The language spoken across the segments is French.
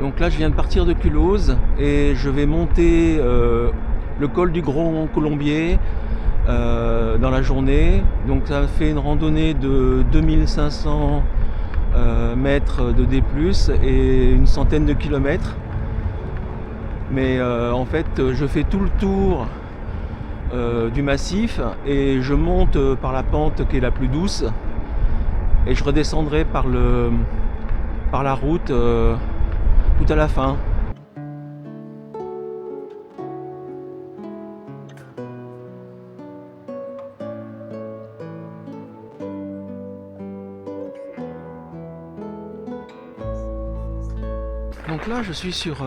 Donc là je viens de partir de Culose et je vais monter le col du Grand Colombier dans la journée. Donc ça fait une randonnée de 2500 mètres de D+, et une centaine de kilomètres. Mais en fait je fais tout le tour du massif et je monte par la pente qui est la plus douce et je redescendrai par la route tout à la fin. Donc là je suis sur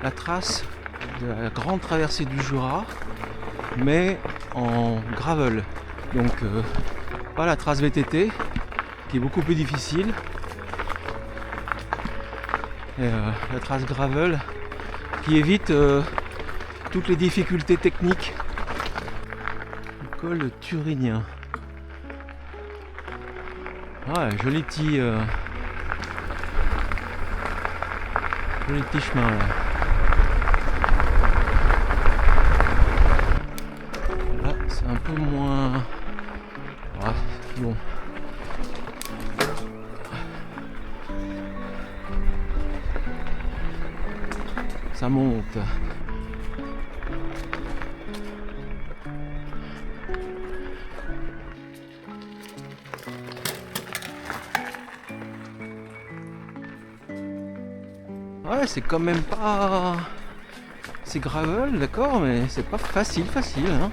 la trace de la grande traversée du Jura, mais en gravel. Donc pas la trace VTT qui est beaucoup plus difficile, et la trace gravel qui évite toutes les difficultés techniques. Le col thurinien. Ouais, joli petit chemin là. Là c'est un peu moins... Ouais, bon. Ça monte. Ouais, c'est quand même pas... C'est gravel, d'accord, mais c'est pas facile, hein.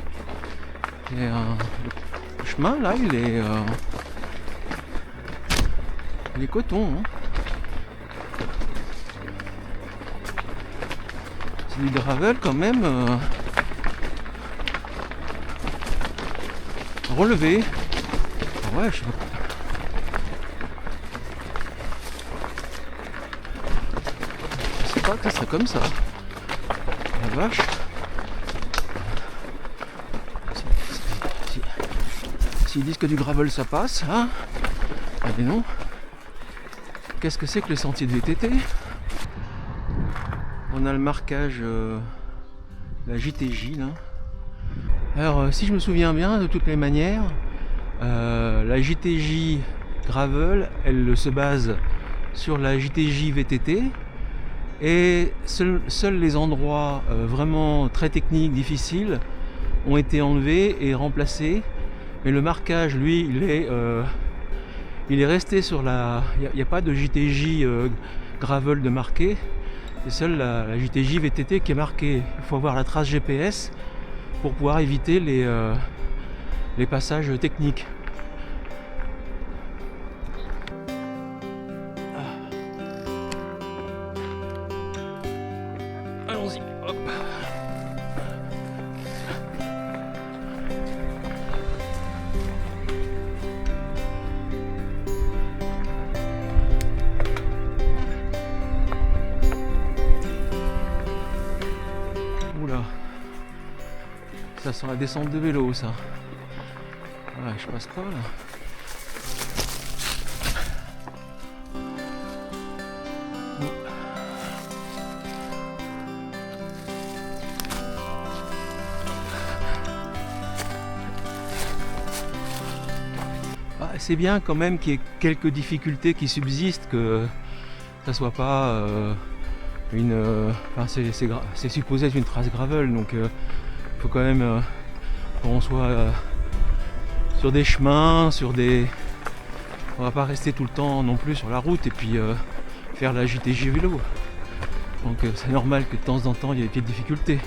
Et, le chemin là, il est coton, hein. C'est du gravel quand même relevé. Ah ouais, je sais pas. Je sais pas que ça serait comme ça. La vache. S'ils disent que du gravel ça passe, hein. Ah mais non. Qu'est-ce que c'est que le sentier de VTT? On a le marquage, la JTJ là. Alors si je me souviens bien, de toutes les manières, la JTJ gravel, elle se base sur la JTJ VTT, et seuls les endroits vraiment très techniques, difficiles, ont été enlevés et remplacés. Mais le marquage, lui, il est resté sur la... Il n'y a pas de JTJ gravel de marqué. C'est seule la JTJ VTT qui est marquée. Il faut avoir la trace GPS pour pouvoir éviter les passages techniques. Allons-y, hop. Oula, ça sent la descente de vélo, ça. Ouais, je passe pas là. C'est bien quand même qu'il y ait quelques difficultés qui subsistent, que ça soit pas c'est supposé être une trace gravel, donc il faut quand même qu'on soit sur des chemins, on va pas rester tout le temps non plus sur la route et puis faire la JTJ vélo. Donc c'est normal que de temps en temps il y ait des petites difficultés.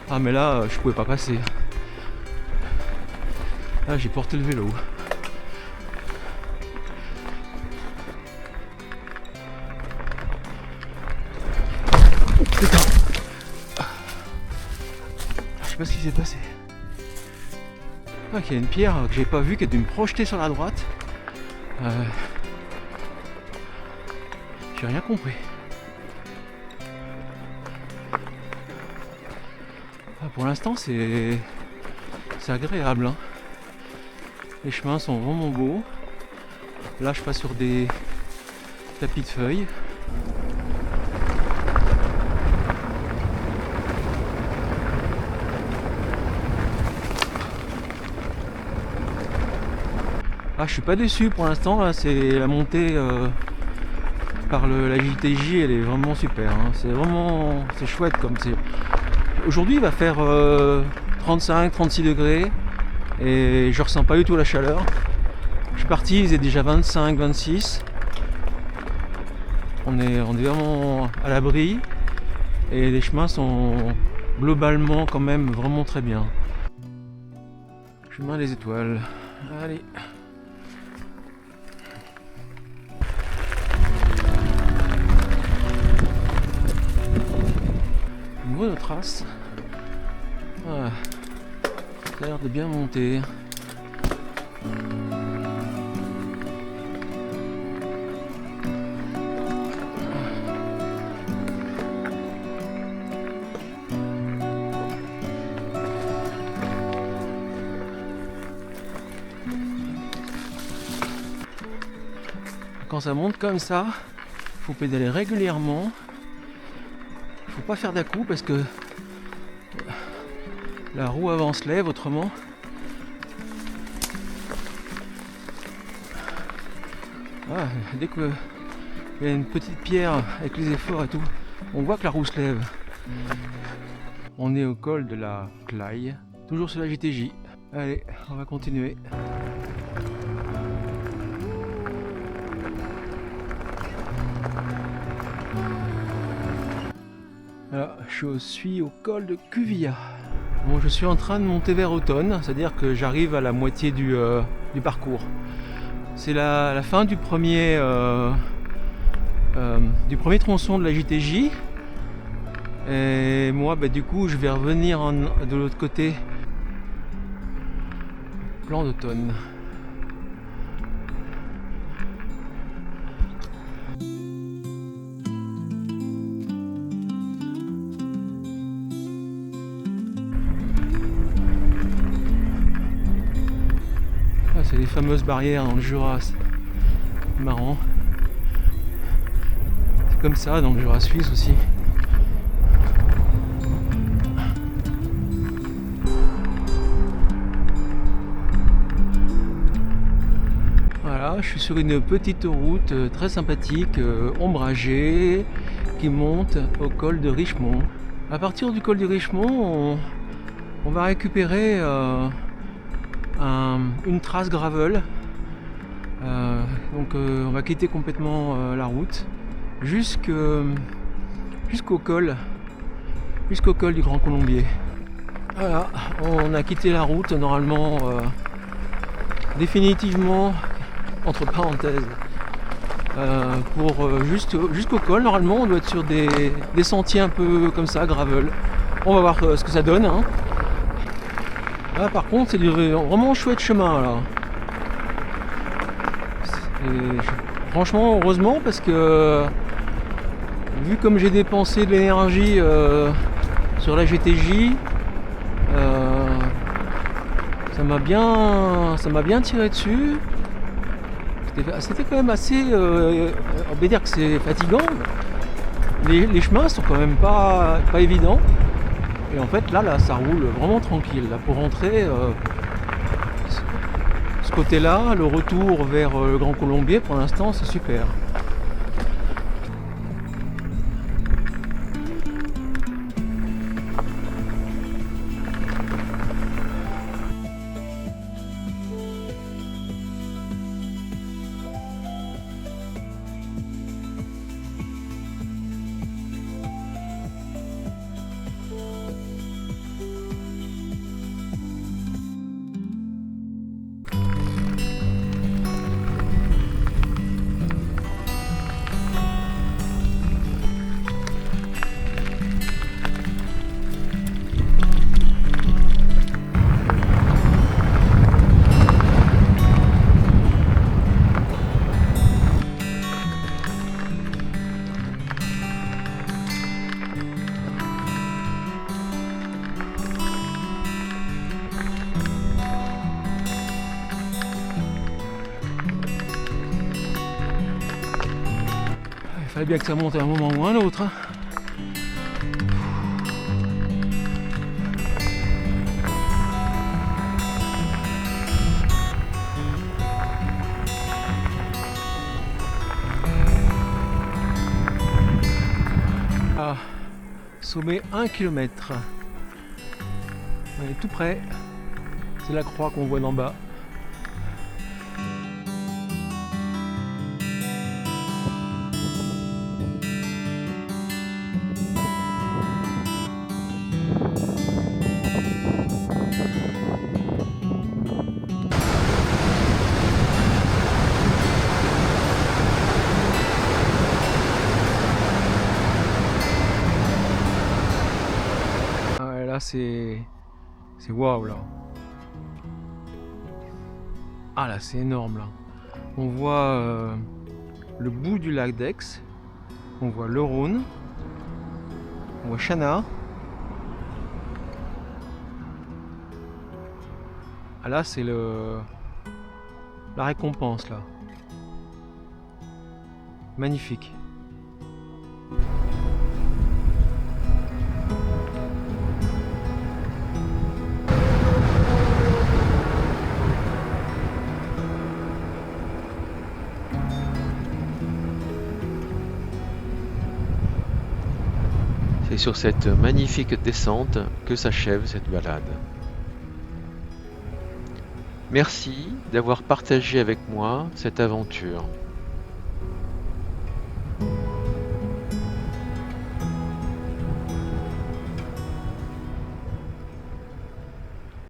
Ah mais là je pouvais pas passer. Là j'ai porté le vélo. Putain. Je sais pas ce qui s'est passé. Ah, il y a une pierre que j'ai pas vue qui a dû me projeter sur la droite. J'ai rien compris. Ah, pour l'instant c'est agréable, hein. Les chemins sont vraiment beaux. Là je passe sur des tapis de feuilles. Ah, je suis pas déçu pour l'instant, là, c'est la montée par la JTJ, elle est vraiment super, hein. C'est chouette comme c'est. Aujourd'hui il va faire 35-36 degrés et je ressens pas du tout la chaleur. Je suis parti, il faisait déjà 25-26. On est vraiment à l'abri et les chemins sont globalement quand même vraiment très bien. Chemin des étoiles. Allez. Une bonne trace. Ah, ça a l'air de bien monter. Quand ça monte comme ça, faut pédaler régulièrement. Faut pas faire d'à-coups parce que la roue avant se lève autrement. Ah, dès qu'il y a une petite pierre avec les efforts et tout, on voit que la roue se lève. On est au col de la Claye, toujours sur la JTJ. Allez, on va continuer. Voilà, je suis au col de Cuvilla. Bon, je suis en train de monter vers Autonne, c'est-à-dire que j'arrive à la moitié du parcours. C'est la fin du premier tronçon de la JTJ. Et moi, du coup, je vais revenir de l'autre côté. Plan d'Autonne. C'est les fameuses barrières dans le Jura, c'est marrant. C'est comme ça dans le Jura suisse aussi. Voilà, je suis sur une petite route très sympathique, ombragée, qui monte au col de Richemont. À partir du col de Richemont, on va récupérer une trace gravel. Donc on va quitter complètement la route jusqu'au col du Grand Colombier. Voilà, on a quitté la route normalement définitivement entre parenthèses pour jusqu'au col. Normalement on doit être sur des sentiers un peu comme ça, gravel. On va voir ce que ça donne, hein. Là par contre c'est du vraiment chouette chemin là. Franchement heureusement parce que vu comme j'ai dépensé de l'énergie sur la GTJ, ça m'a bien tiré dessus. C'était quand même assez, on va dire que c'est fatigant. Les chemins sont quand même pas évidents. Et en fait là ça roule vraiment tranquille. Là, pour rentrer ce côté-là, le retour vers le Grand Colombier, pour l'instant c'est super. Fallait bien que ça monte à un moment ou un autre. Hein. Ah, sommet 1 km. On est tout près. C'est la croix qu'on voit d'en bas. Là c'est waouh là. Ah là c'est énorme là. On voit le bout du lac d'Aix, on voit le Rhône, on voit Chana. Ah là c'est la récompense là. Magnifique. C'est sur cette magnifique descente que s'achève cette balade. Merci d'avoir partagé avec moi cette aventure.